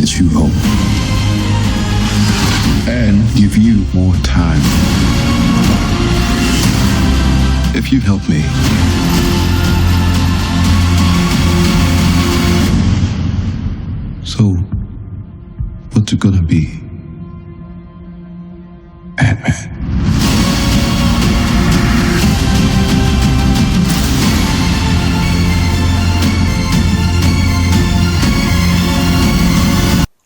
promise you hope and give you more time. If you help me, so what's it gonna be? Ant-Man.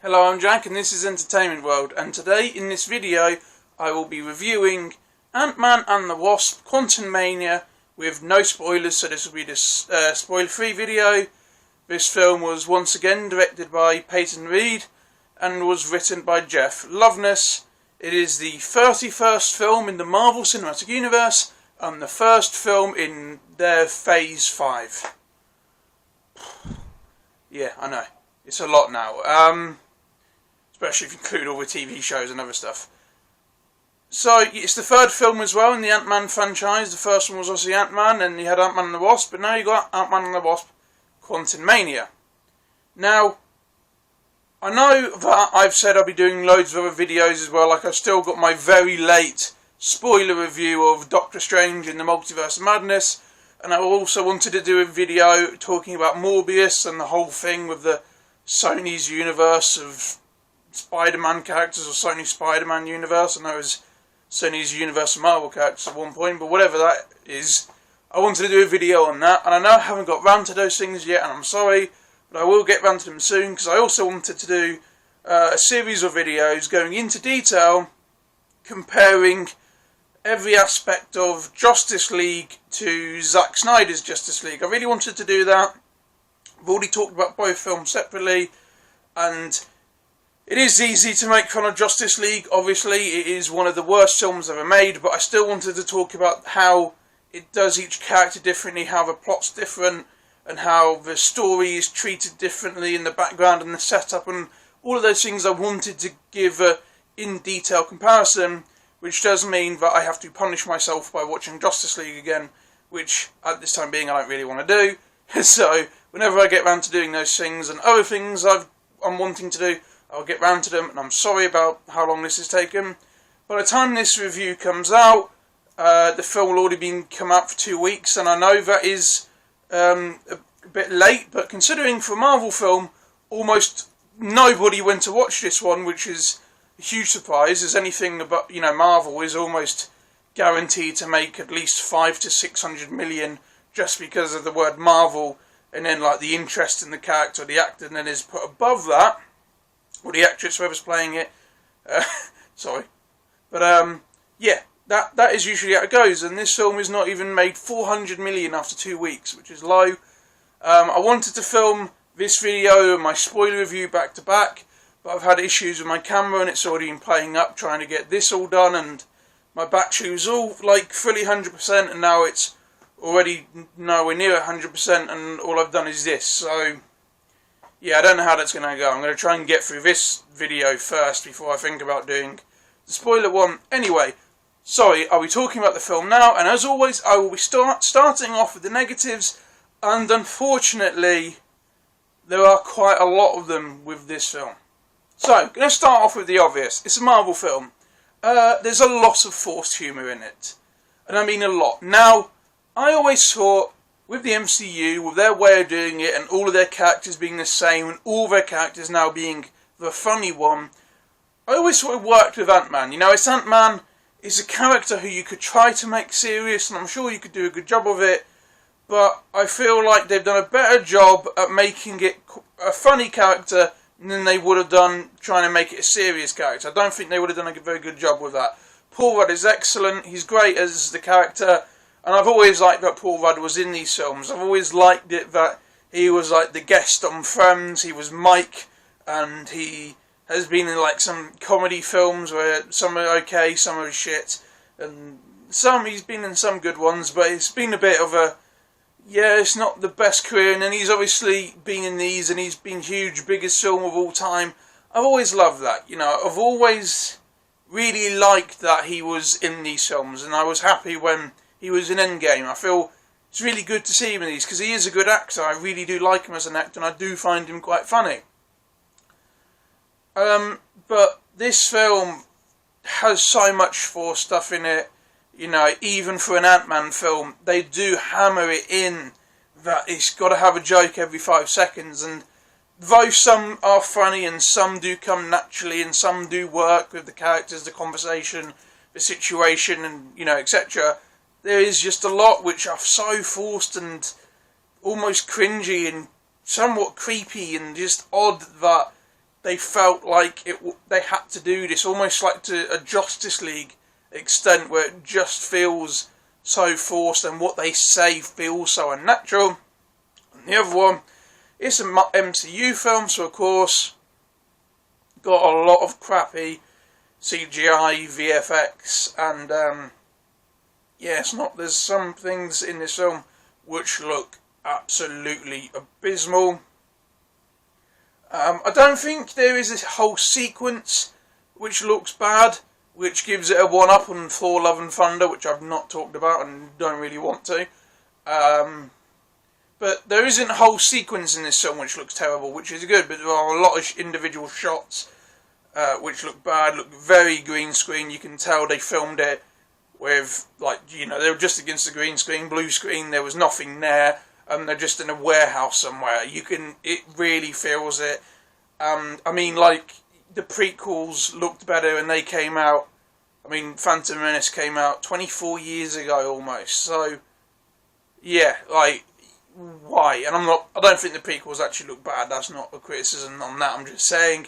Hello, I'm Jack and this is Entertainment World, and today in this video I will be reviewing Ant-Man and the Wasp Quantumania with no spoilers, so this will be this spoiler-free video. This film was once again directed by Peyton Reed and was written by Jeff Loveness. It is the 31st film in the Marvel Cinematic Universe and the first film in their Phase 5. Yeah, I know. It's a lot now. Especially if you include all the TV shows and other stuff. So, it's the third film as well in the Ant-Man franchise. The first one was obviously Ant-Man, and you had Ant-Man and the Wasp, but now you got Ant-Man and the Wasp Quantumania. Now, I know that I've said I'll be doing loads of other videos as well, like I've still got my very late spoiler review of Doctor Strange in the Multiverse of Madness, and I also wanted to do a video talking about Morbius and the whole thing with the Sony's universe of Spider-Man characters, or Sony Spider-Man universe. I know it was Sony's universe of Marvel characters at one point, but whatever that is, I wanted to do a video on that, and I know I haven't got round to those things yet, and I'm sorry, but I will get round to them soon, because I also wanted to do a series of videos going into detail, comparing every aspect of Justice League to Zack Snyder's Justice League. I really wanted to do that. I've already talked about both films separately, and it is easy to make fun of Justice League. Obviously, it is one of the worst films ever made, but I still wanted to talk about how it does each character differently, how the plot's different, and how the story is treated differently in the background and the setup, and all of those things I wanted to give a in-detail comparison, which does mean that I have to punish myself by watching Justice League again, which, at this time being, I don't really want to do. So, whenever I get round to doing those things and other things I'm wanting to do, I'll get round to them, and I'm sorry about how long this has taken. By the time this review comes out, the film will already come out for 2 weeks, and I know that is a bit late, but considering for a Marvel film, almost nobody went to watch this one, which is a huge surprise, as anything about, Marvel is almost guaranteed to make at least 500 to 600 million just because of the word Marvel, and then like the interest in the character, the actor, and then is put above that, or the actress, whoever's playing it. Sorry. But, yeah, that is usually how it goes, and this film is not even made 400 million after 2 weeks, which is low. I wanted to film this video and my spoiler review back to back, but I've had issues with my camera, and it's already been playing up trying to get this all done, and my battery was all, like, fully 100%, and now it's already nowhere near 100%, and all I've done is this, so yeah, I don't know how that's going to go. I'm going to try and get through this video first before I think about doing the spoiler one. Anyway, sorry, I'll be talking about the film now, and as always, I will be starting off with the negatives, and unfortunately, there are quite a lot of them with this film. So, I'm going to start off with the obvious. It's a Marvel film. There's a lot of forced humour in it, and I mean a lot. Now, I always thought, with the MCU, with their way of doing it, and all of their characters being the same, and all their characters now being the funny one, I always thought it worked with Ant-Man. It's Ant-Man is a character who you could try to make serious, and I'm sure you could do a good job of it, but I feel like they've done a better job at making it a funny character than they would have done trying to make it a serious character. I don't think they would have done a very good job with that. Paul Rudd is excellent, he's great as the character, and I've always liked that Paul Rudd was in these films. I've always liked it that he was like the guest on Friends, he was Mike, and he has been in like some comedy films where some are okay, some are shit, and he's been in some good ones, but it's been a bit of a, yeah, it's not the best career, and then he's obviously been in these, and he's been huge, biggest film of all time. I've always loved that, I've always really liked that he was in these films, and I was happy when he was in Endgame. I feel it's really good to see him in these, because he is a good actor. I really do like him as an actor, and I do find him quite funny. But this film has so much forced stuff in it. You know, even for an Ant-Man film, they do hammer it in that it's got to have a joke every 5 seconds. And though some are funny and some do come naturally and some do work with the characters, the conversation, the situation, and, you know, etc., there is just a lot which are so forced and almost cringy and somewhat creepy and just odd that they felt like they had to do this, almost like to a Justice League extent, where it just feels so forced and what they say feels so unnatural. And the other one, it's an MCU film, so of course got a lot of crappy CGI, VFX, and yeah, there's some things in this film which look absolutely abysmal. I don't think there is a whole sequence which looks bad, which gives it a one-up on Thor Love and Thunder, which I've not talked about and don't really want to. But there isn't a whole sequence in this film which looks terrible, which is good, but there are a lot of individual shots which look bad, look very green screen. You can tell they filmed it with, like, you know, they were just against the green screen, blue screen, there was nothing there. They're just in a warehouse somewhere. It really feels it. I mean, like, the prequels looked better and they came out, I mean, Phantom Menace came out 24 years ago almost. So, yeah, like, why? And I don't think the prequels actually look bad. That's not a criticism on that. I'm just saying,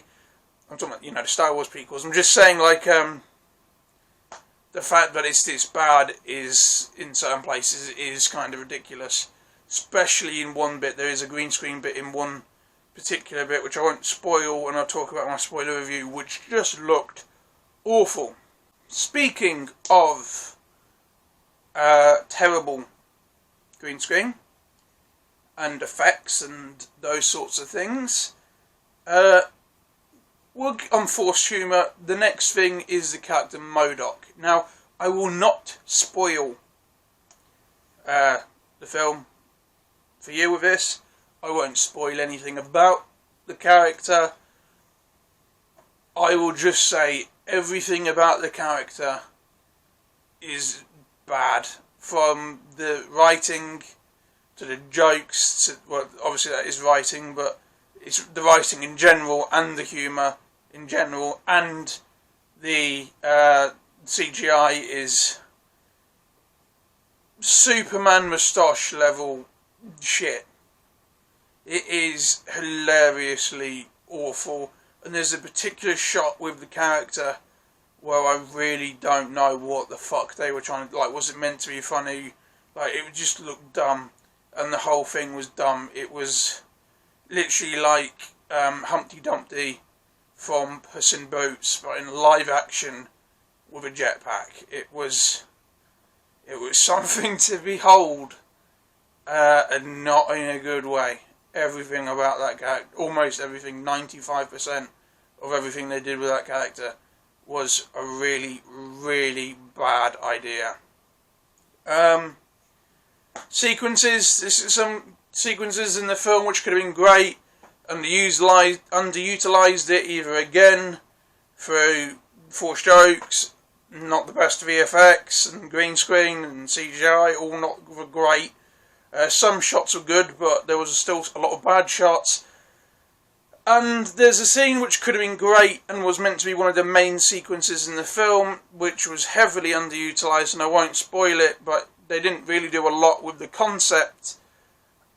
I'm talking about, you know, the Star Wars prequels. I'm just saying, like, the fact that it's this bad is, in certain places, is kind of ridiculous. Especially in one bit. There is a green screen bit in one particular bit, which I won't spoil, and I'll talk about in my spoiler review, which just looked awful. Speaking of terrible green screen and effects and those sorts of things, we'll on forced humour. The next thing is the character MODOK. Now, I will not spoil the film for you with this. I won't spoil anything about the character. I will just say everything about the character is bad. From the writing to the jokes to, well, obviously that is writing, but it's the writing in general and the humour in general, and the CGI is Superman moustache level shit. It is hilariously awful, and there's a particular shot with the character where I really don't know what the fuck they were trying to, like, was it meant to be funny? Like, it just looked dumb, and the whole thing was dumb. It was literally like Humpty Dumpty from Puss in Boots, but in live action with a jetpack. It was something to behold. And not in a good way. Everything about that character, almost everything, 95% of everything they did with that character was a really, really bad idea. Sequences, this is some sequences in the film which could have been great, underutilised it either again through forced jokes, not the best VFX and green screen and CGI, all not great. Some shots were good, but there was still a lot of bad shots. And there's a scene which could have been great and was meant to be one of the main sequences in the film, which was heavily underutilised, and I won't spoil it, but they didn't really do a lot with the concept.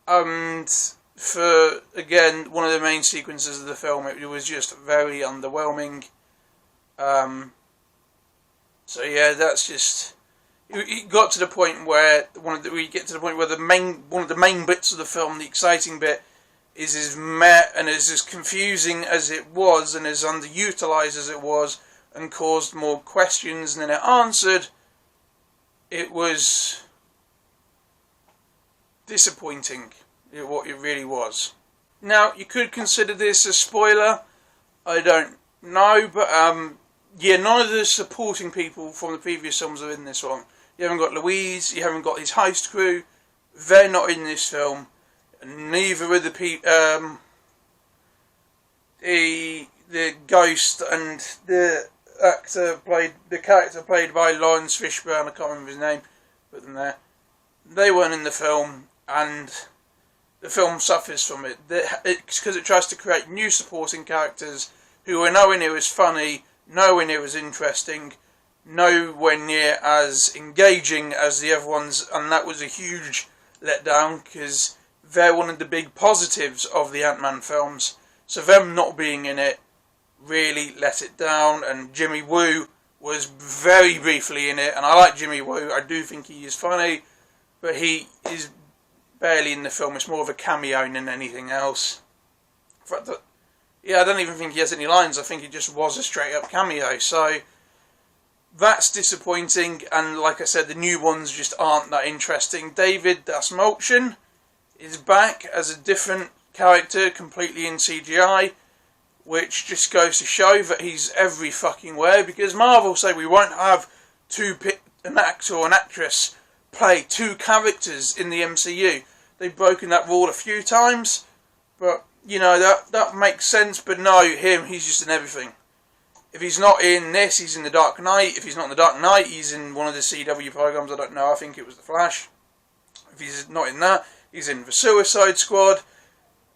And for, again, one of the main sequences of the film, it was just very underwhelming. So yeah, that's just... It got to the point where one of the main bits of the film, the exciting bit, is as meh and is as confusing as it was and as underutilised as it was, and caused more questions than it answered. It was disappointing, what it really was. Now, you could consider this a spoiler. I don't know, but yeah, none of the supporting people from the previous films are in this one. You haven't got Louise, you haven't got his heist crew, they're not in this film. Neither are the the ghost and the character played by Lawrence Fishburne, I can't remember his name, put them there. They weren't in the film, and the film suffers from it. It's because it tries to create new supporting characters who are nowhere near as funny, nowhere near as interesting, nowhere near as engaging as the other ones, and that was a huge letdown because they're one of the big positives of the Ant-Man films. So them not being in it really let it down, and Jimmy Woo was very briefly in it, and I like Jimmy Woo. I do think he is funny, but he is barely in the film. It's more of a cameo than anything else. In fact, I don't even think he has any lines. I think he just was a straight up cameo. So that's disappointing, and like I said, the new ones just aren't that interesting. David Dastmalchian is back as a different character, completely in CGI, which just goes to show that he's every fucking where, because Marvel say we won't have an actor or an actress play two characters in the MCU. They've broken that rule a few times, but you know, that makes sense. But no, he's just in everything. If he's not in this, he's in The Dark Knight. If he's not in The Dark Knight, he's in one of the CW programs, I don't know, I think it was The Flash. If he's not in that, he's in The Suicide Squad,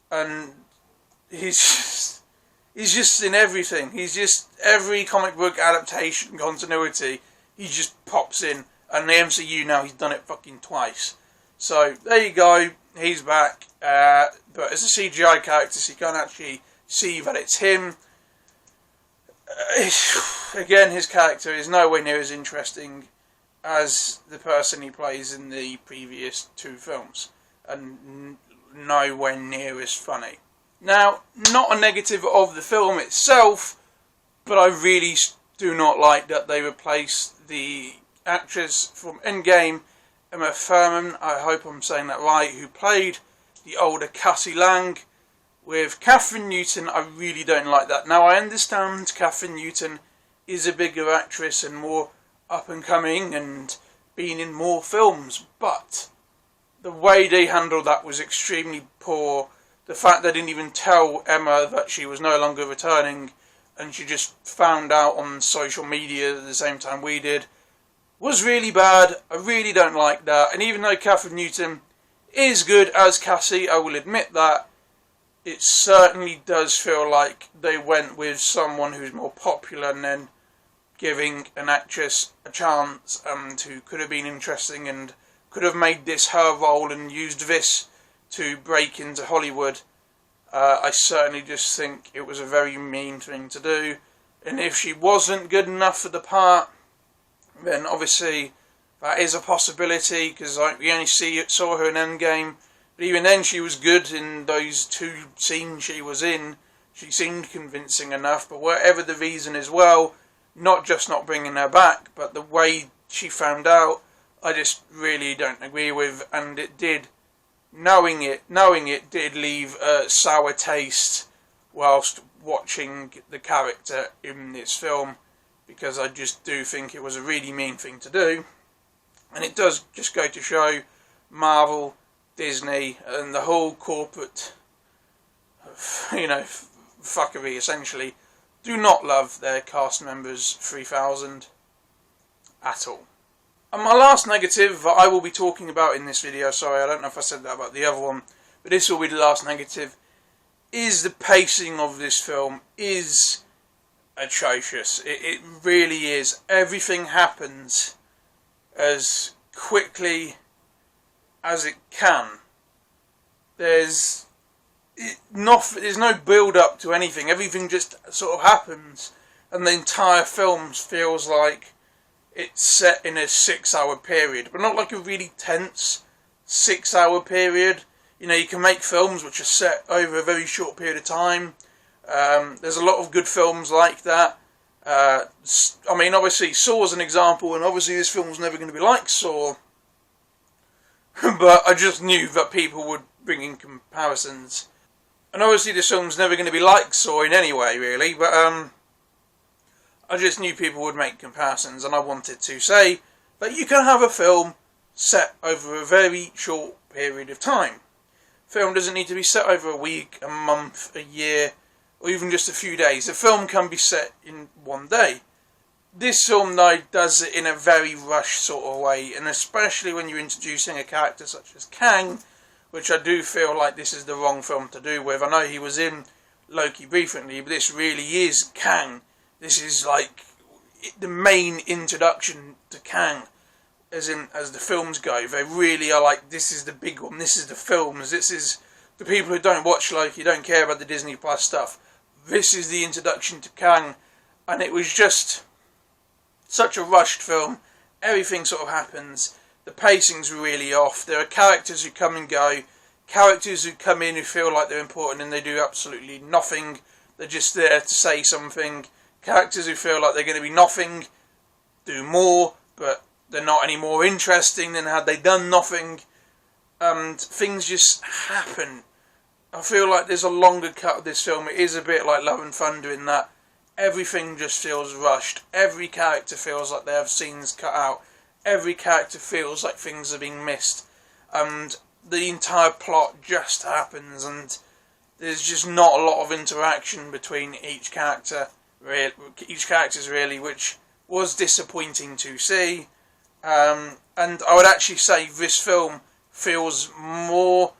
and he's just in everything. He's just every comic book adaptation continuity, he just pops in. And the MCU now, he's done it fucking twice. So there you go, he's back. But as a CGI character, so you can't actually see that it's him. Again, his character is nowhere near as interesting as the person he plays in the previous two films, and nowhere near as funny. Now, not a negative of the film itself, but I really do not like that they replaced the actress from Endgame, Emma Thurman, I hope I'm saying that right, who played the older Cassie Lang, with Catherine Newton. I really don't like that. Now, I understand Catherine Newton is a bigger actress and more up and coming and been in more films, but the way they handled that was extremely poor. The fact they didn't even tell Emma that she was no longer returning, and she just found out on social media at the same time we did, was really bad. I really don't like that. And even though Catherine Newton is good as Cassie, I will admit that, it certainly does feel like they went with someone who's more popular and then giving an actress a chance who could have been interesting and could have made this her role and used this to break into Hollywood. I certainly just think it was a very mean thing to do. And if she wasn't good enough for the part, then obviously that is a possibility, because we only saw her in Endgame. But even then, she was good in those two scenes she was in. She seemed convincing enough, but whatever the reason as well, not just not bringing her back, but the way she found out, I just really don't agree with, and it did, knowing it did leave a sour taste whilst watching the character in this film, because I just do think it was a really mean thing to do. And it does just go to show Marvel, Disney, and the whole corporate, fuckery essentially, do not love their cast members 3000 at all. And my last negative that I will be talking about in this video, sorry, I don't know if I said that about the other one, but this will be the last negative, is the pacing of this film is atrocious. It really is. Everything happens as quickly as it can. There's no build up to anything. Everything just sort of happens, and the entire film feels like it's set in a 6-hour period, but not like a really tense 6-hour period. You know, you can make films which are set over a very short period of time. There's a lot of good films like that. I mean, obviously, Saw's an example, and obviously this film's never going to be like Saw. But I just knew that people would bring in comparisons. And obviously this film's never going to be like Saw in any way, really, but I just knew people would make comparisons, and I wanted to say that you can have a film set over a very short period of time. Film doesn't need to be set over a week, a month, a year, or even just a few days. A film can be set in one day. This film, though, does it in a very rushed sort of way, and especially when you're introducing a character such as Kang, which I do feel like this is the wrong film to do with. I know he was in Loki briefly, but this really is Kang. This is like the main introduction to Kang, as the films go. They really are like, this is the big one, this is the films, this is the people who don't watch Loki, don't care about the Disney Plus stuff. This is the introduction to Kang, and it was just such a rushed film. Everything sort of happens. The pacing's really off. There are characters who come and go. Characters who come in who feel like they're important and they do absolutely nothing. They're just there to say something. Characters who feel like they're going to be nothing, do more, but they're not any more interesting than had they done nothing. And things just happen. I feel like there's a longer cut of this film. It is a bit like Love and Thunder in that everything just feels rushed. Every character feels like they have scenes cut out. Every character feels like things are being missed. And the entire plot just happens, and there's just not a lot of interaction between each characters really, which was disappointing to see. And I would actually say this film feels more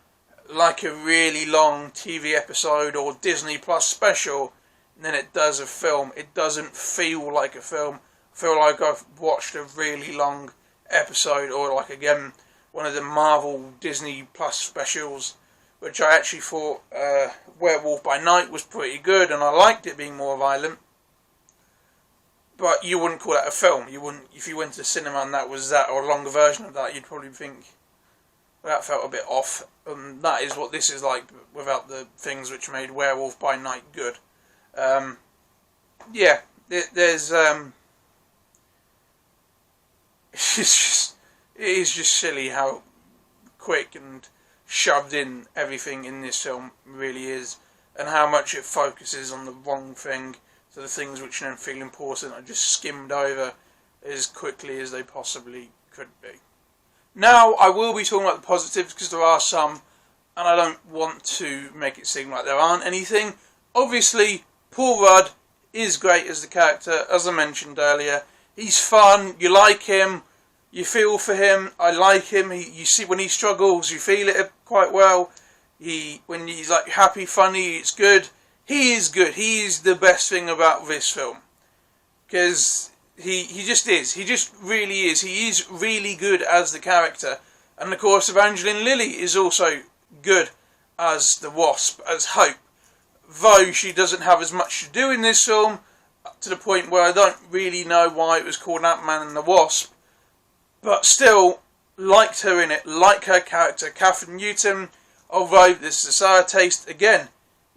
like a really long TV episode or Disney Plus special than it does a film. It doesn't feel like a film. I feel like I've watched a really long episode, or like, again, one of the Marvel Disney Plus specials, which I actually thought Werewolf by Night was pretty good, and I liked it being more violent. But you wouldn't call that a film. You wouldn't, if you went to the cinema and that was that, or a longer version of that, you'd probably think, well, that felt a bit off. That is what this is like, without the things which made Werewolf by Night good. There's it is just silly how quick and shoved in everything in this film really is, and how much it focuses on the wrong thing, so the things which don't feel important are just skimmed over as quickly as they possibly could be. Now, I will be talking about the positives, because there are some, and I don't want to make it seem like there aren't anything. Obviously, Paul Rudd is great as the character, as I mentioned earlier. He's fun, you like him, you feel for him, I like him. You see when he struggles, you feel it quite well. When he's like happy, funny, it's good. He is good. He is the best thing about this film. Because he just is. He just really is. He is really good as the character. And of course, Evangeline Lilly is also good as the Wasp, as Hope. Though she doesn't have as much to do in this film, to the point where I don't really know why it was called Ant-Man and the Wasp. But still, liked her in it, like her character. Catherine Newton, although this is a sour taste, again,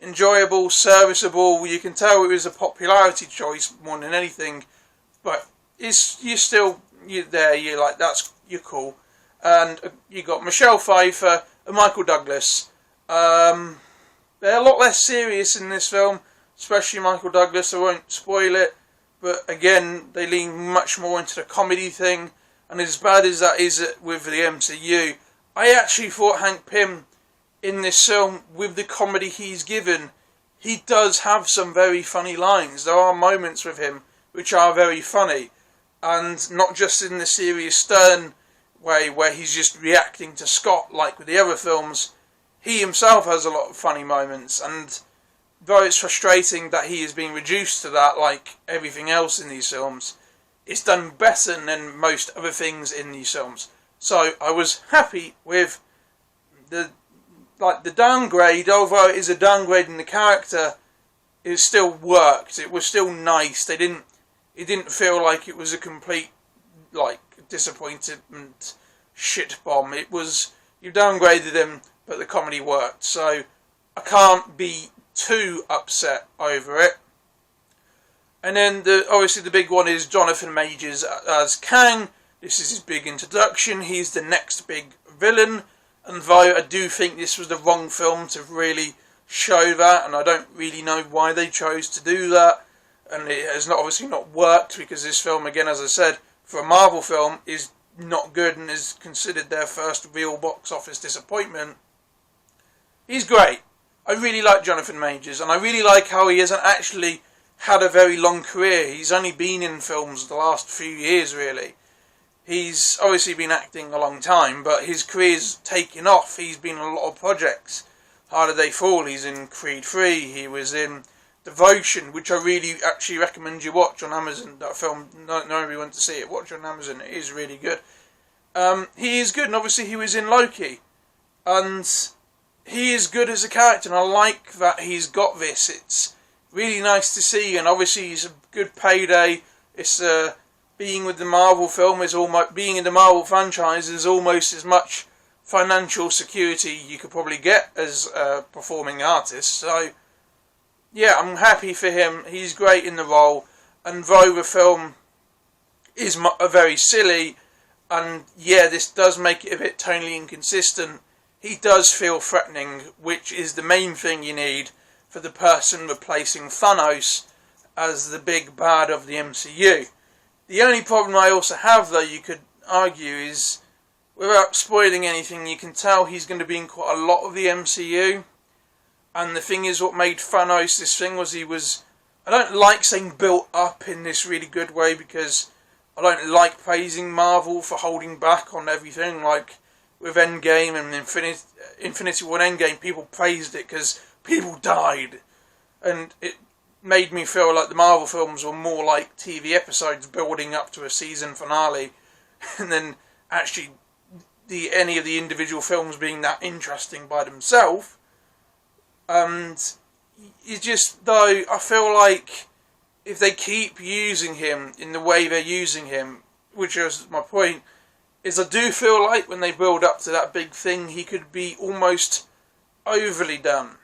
enjoyable, serviceable. You can tell it was a popularity choice more than anything, but you're there. You're like, you're cool. And you got Michelle Pfeiffer and Michael Douglas. They're a lot less serious in this film, especially Michael Douglas. I won't spoil it, but again, they lean much more into the comedy thing. And as bad as that is with the MCU, I actually thought Hank Pym in this film, with the comedy he's given, he does have some very funny lines. There are moments with him which are very funny, and not just in the serious stern way where he's just reacting to Scott like with the other films. He himself has a lot of funny moments, and though it's frustrating that he is being reduced to that like everything else in these films, it's done better than most other things in these films. So I was happy with the downgrade. Although it is a downgrade in the character, it still worked. It was still nice. It didn't feel like it was a complete disappointment shit bomb. It was, you downgraded him, but the comedy worked. So I can't be too upset over it. And then obviously the big one is Jonathan Majors as Kang. This is his big introduction. He's the next big villain. And though I do think this was the wrong film to really show that, and I don't really know why they chose to do that, and it has obviously not worked, because this film, again, as I said, for a Marvel film, is not good and is considered their first real box office disappointment. He's great. I really like Jonathan Majors, and I really like how he hasn't actually had a very long career. He's only been in films the last few years, really. He's obviously been acting a long time, but his career's taken off. He's been in a lot of projects. Harder They Fall, he's in Creed 3, he was in Devotion, which I really actually recommend you watch on Amazon. That film, nobody went to see it. Watch it on Amazon, it is really good. He is good, and obviously he was in Loki. And he is good as a character, and I like that he's got this. It's really nice to see, and obviously he's a good payday. It's being with the Marvel film is almost being in the Marvel franchise is almost as much financial security you could probably get as a performing artist. So yeah, I'm happy for him. He's great in the role, and though the film is very silly, and yeah, this does make it a bit tonally inconsistent, he does feel threatening, which is the main thing you need for the person replacing Thanos as the big bad of the MCU. The only problem I also have, though, you could argue, is, without spoiling anything, you can tell he's going to be in quite a lot of the MCU. And the thing is, what made Thanos this thing was he was, I don't like saying built up in this really good way, because I don't like praising Marvel for holding back on everything. Like with Endgame and Infinity War and Endgame, people praised it because people died. And it made me feel like the Marvel films were more like TV episodes building up to a season finale, and then actually any of the individual films being that interesting by themselves. And you just, though, I feel like if they keep using him in the way they're using him, which is my point, is I do feel like when they build up to that big thing, he could be almost overly done.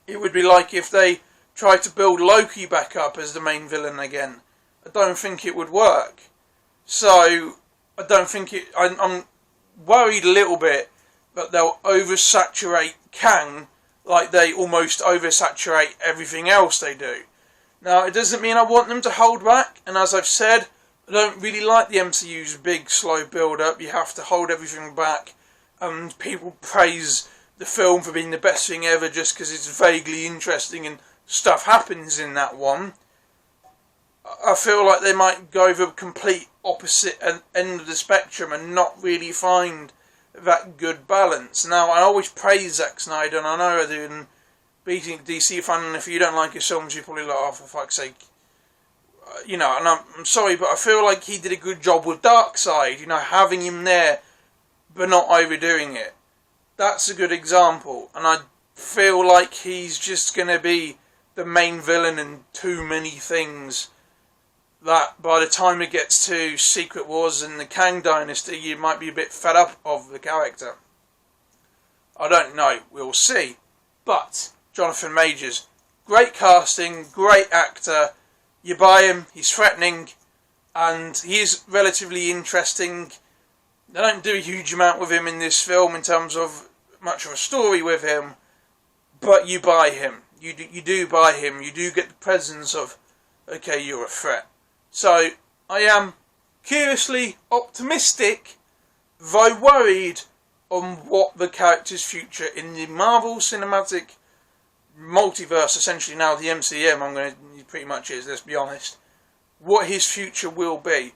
It would be like if they tried to build Loki back up as the main villain again. I don't think it would work. So, I don't think it... I'm worried a little bit that they'll oversaturate Kang like they almost oversaturate everything else they do. Now, it doesn't mean I want them to hold back, and as I've said, I don't really like the MCU's big, slow build-up. You have to hold everything back, and people praise the film for being the best thing ever just because it's vaguely interesting and stuff happens in that one. I feel like they might go the complete opposite end of the spectrum and not really find that good balance. Now, I always praise Zack Snyder, and I know I do, and being a DC fan, and if you don't like his films, you're probably like, oh, for fuck's sake. You know, and I'm sorry, but I feel like he did a good job with Darkseid, you know, having him there, but not overdoing it. That's a good example, and I feel like he's just going to be the main villain in too many things, that by the time it gets to Secret Wars and the Kang Dynasty, you might be a bit fed up of the character. I don't know, we'll see. But Jonathan Majors, great casting, great actor. You buy him, he's threatening, and he is relatively interesting. They don't do a huge amount with him in this film in terms of much of a story with him, but you buy him. You do buy him. You do get the presence of, okay, you're a threat. So, I am curiously optimistic, though worried, on what the character's future in the Marvel Cinematic Multiverse, essentially now the MCM, he pretty much is, let's be honest, what his future will be,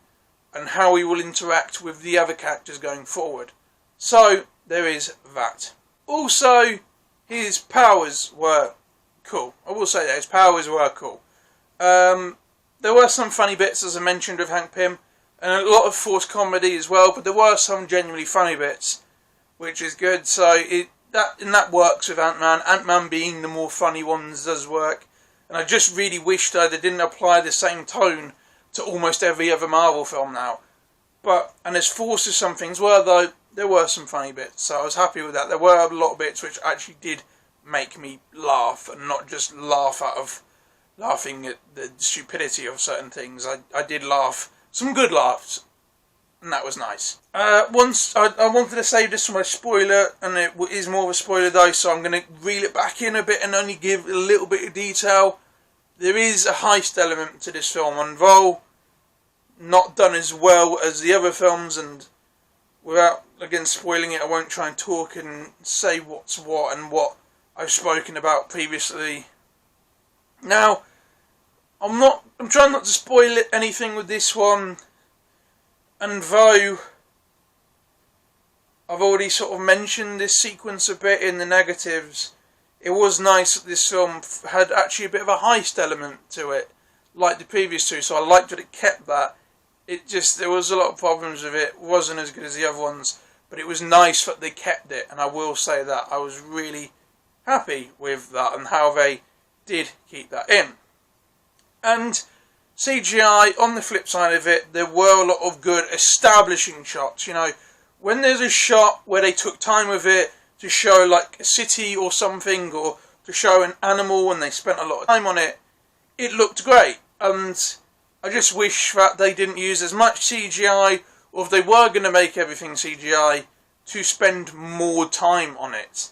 and how he will interact with the other characters going forward. So, there is that. Also, his powers were cool. I will say that, his powers were cool. There were some funny bits, as I mentioned, with Hank Pym, and a lot of forced comedy as well, but there were some genuinely funny bits, which is good. So that works with Ant-Man. Ant-Man being the more funny ones does work, and I just really wish that they didn't apply the same tone to almost every other Marvel film now. And as forced as some things were, though, there were some funny bits, so I was happy with that. There were a lot of bits which actually did make me laugh, and not just laugh out of laughing at the stupidity of certain things. I did laugh, some good laughs, and that was nice. I wanted to save this for my spoiler, and it is more of a spoiler though, so I'm going to reel it back in a bit and only give a little bit of detail. There is a heist element to this film, and though not done as well as the other films, and without, again, spoiling it, I won't try and talk and say what's what and what I've spoken about previously. Now, I'm trying not to spoil anything with this one, and though I've already sort of mentioned this sequence a bit in the negatives, it was nice that this film had actually a bit of a heist element to it, like the previous two, so I liked that it kept that. There was a lot of problems with it, wasn't as good as the other ones, but it was nice that they kept it, and I will say that. I was really happy with that and how they did keep that in. And CGI, on the flip side of it, there were a lot of good establishing shots. You know, when there's a shot where they took time with it to show like a city or something, or to show an animal and they spent a lot of time on it, it looked great. And I just wish that they didn't use as much CGI, or if they were going to make everything CGI, to spend more time on it.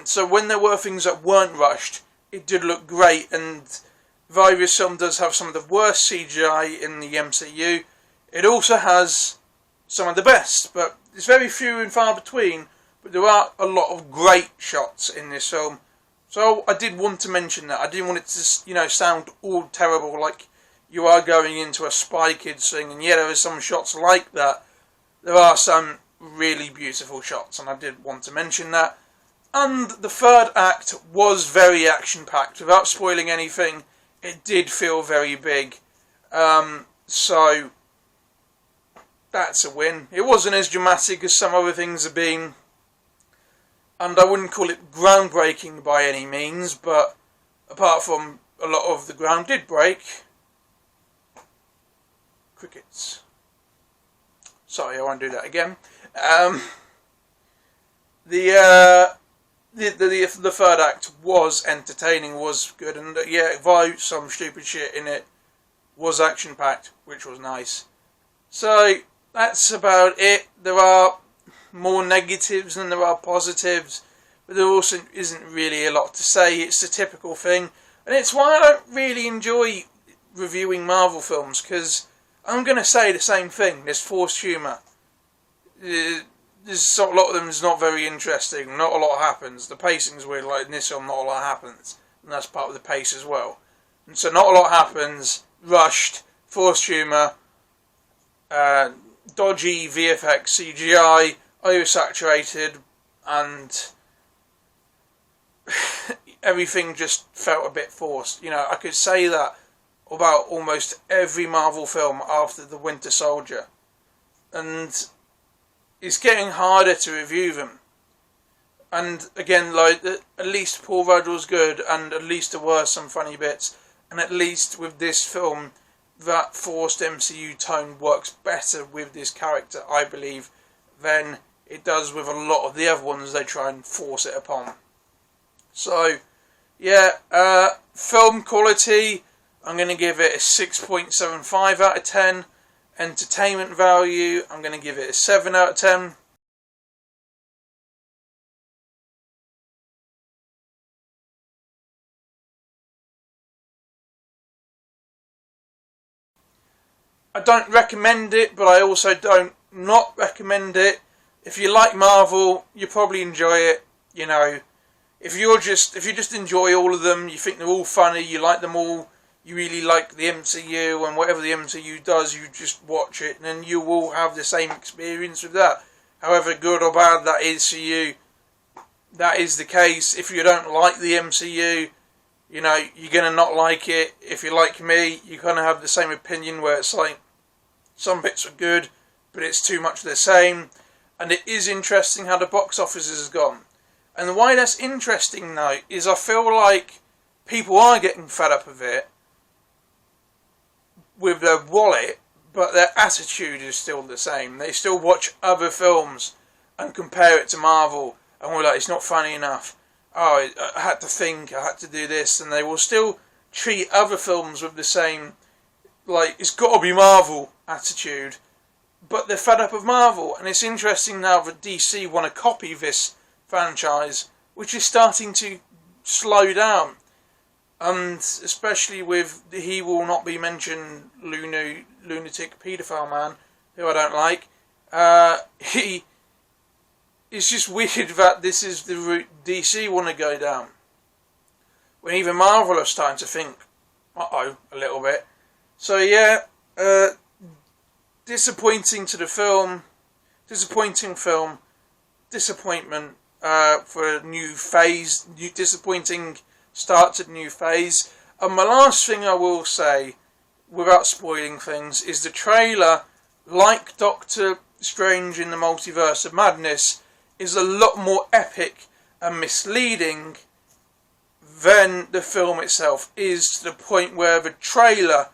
So when there were things that weren't rushed, it did look great, and though this film does have some of the worst CGI in the MCU, it also has some of the best, but it's very few and far between, but there are a lot of great shots in this film. So I did want to mention that. I didn't want it to, sound all terrible, like you are going into a Spy Kids thing, and yeah, there are some shots like that. There are some really beautiful shots, and I did want to mention that. And the third act was very action-packed. Without spoiling anything, it did feel very big. So that's a win. It wasn't as dramatic as some other things have been, and I wouldn't call it groundbreaking by any means, but apart from a lot of the ground did break. Crickets. Sorry, I won't do that again. The third act was entertaining, was good, and yeah, though some stupid shit in it, was action-packed, which was nice. So, that's about it. There are more negatives than there are positives, but there also isn't really a lot to say. It's the typical thing, and it's why I don't really enjoy reviewing Marvel films, because I'm going to say the same thing. There's forced humour. There's a lot of them is not very interesting. Not a lot happens. The pacing's weird. Like in this film, not a lot happens, and that's part of the pace as well. And so, not a lot happens. Rushed, forced humour, dodgy VFX, CGI, oversaturated, and everything just felt a bit forced. I could say that about almost every Marvel film after The Winter Soldier, and it's getting harder to review them. And again, at least Paul Rudd was good, and at least there were some funny bits, and at least with this film, that forced MCU tone works better with this character, I believe, than it does with a lot of the other ones they try and force it upon. So, yeah, film quality, I'm going to give it a 6.75 out of 10. Entertainment value, I'm going to give it a 7 out of 10. I don't recommend it, but I also don't not recommend it. If you like Marvel, you probably enjoy it. If you just enjoy all of them, you think they're all funny, you like them all, you really like the MCU, and whatever the MCU does, you just watch it, and then you will have the same experience with that. However good or bad that is for you, that is the case. If you don't like the MCU, you're going to not like it. If you're like me, you're going to have the same opinion where it's like, some bits are good, but it's too much the same. And it is interesting how the box office has gone. And why that's interesting now is I feel like people are getting fed up of it with their wallet, but their attitude is still the same. They still watch other films and compare it to Marvel, and we're like, it's not funny enough. Oh, I had to think, I had to do this, and they will still treat other films with the same, like, it's got to be Marvel attitude, but they're fed up of Marvel. And it's interesting now that DC want to copy this franchise, which is starting to slow down. And especially with the He Will Not Be Mentioned lunatic paedophile man, who I don't like, he it's just weird that this is the route DC want to go down. When even Marvel are starting to think, a little bit. So yeah, disappointing to the film. Disappointing film. Disappointment for a new phase. Disappointing start to the new phase. And my last thing I will say, without spoiling things, is the trailer, like Doctor Strange in the Multiverse of Madness, is a lot more epic and misleading than the film itself is, to the point where the trailer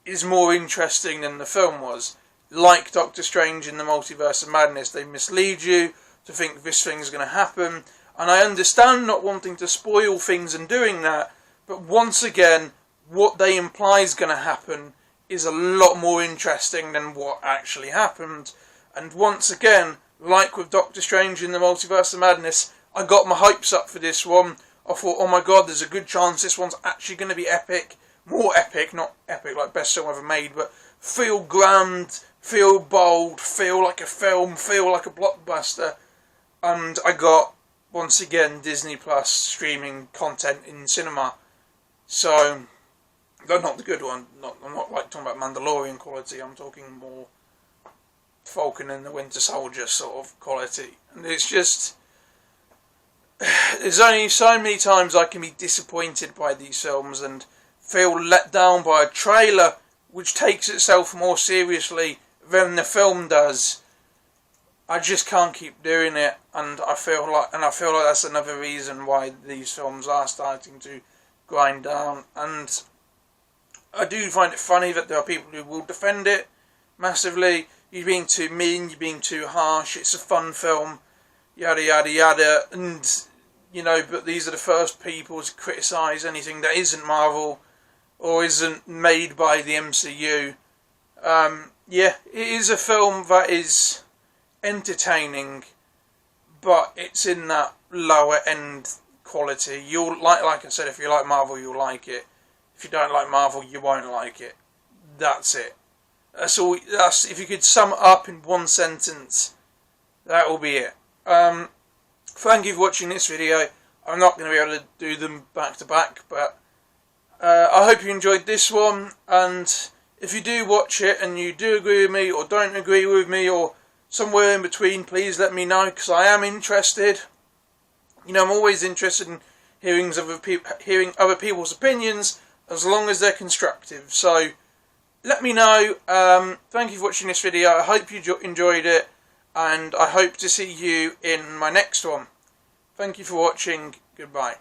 is more interesting than the film was. Like Doctor Strange in the Multiverse of Madness, they mislead you to think this thing's going to happen, and I understand not wanting to spoil things and doing that, but once again, what they imply is going to happen is a lot more interesting than what actually happened. And once again, like with Doctor Strange in the Multiverse of Madness, I got my hopes up for this one. I thought, oh my god, there's a good chance this one's actually going to be epic. More epic, not epic like best film ever made, but feel grand, feel bold, feel like a film, feel like a blockbuster. And I got, once again, Disney Plus streaming content in cinema. So, not the good one. I'm not like talking about Mandalorian quality. I'm talking more Falcon and the Winter Soldier sort of quality. And it's just, there's only so many times I can be disappointed by these films and feel let down by a trailer which takes itself more seriously than the film does. I just can't keep doing it, and I feel like that's another reason why these films are starting to grind down. And I do find it funny that there are people who will defend it massively. You're being too mean, you're being too harsh, it's a fun film, yada yada yada, and you know, but these are the first people to criticise anything that isn't Marvel or isn't made by the MCU. Yeah, it is a film that is entertaining, but it's in that lower end quality. You'll like I said, if you like Marvel, you'll like it. If you don't like Marvel, you won't like it. That's it. That's all. If you could sum it up in one sentence, that will be it. Thank you for watching this video. I'm not going to be able to do them back to back, but I hope you enjoyed this one. And if you do watch it and you do agree with me or don't agree with me or somewhere in between, please let me know, because I am interested. You know, I'm always interested in hearing other people's opinions, as long as they're constructive. So let me know. Thank you for watching this video. I hope you enjoyed it, and I hope to see you in my next one. Thank you for watching. Goodbye.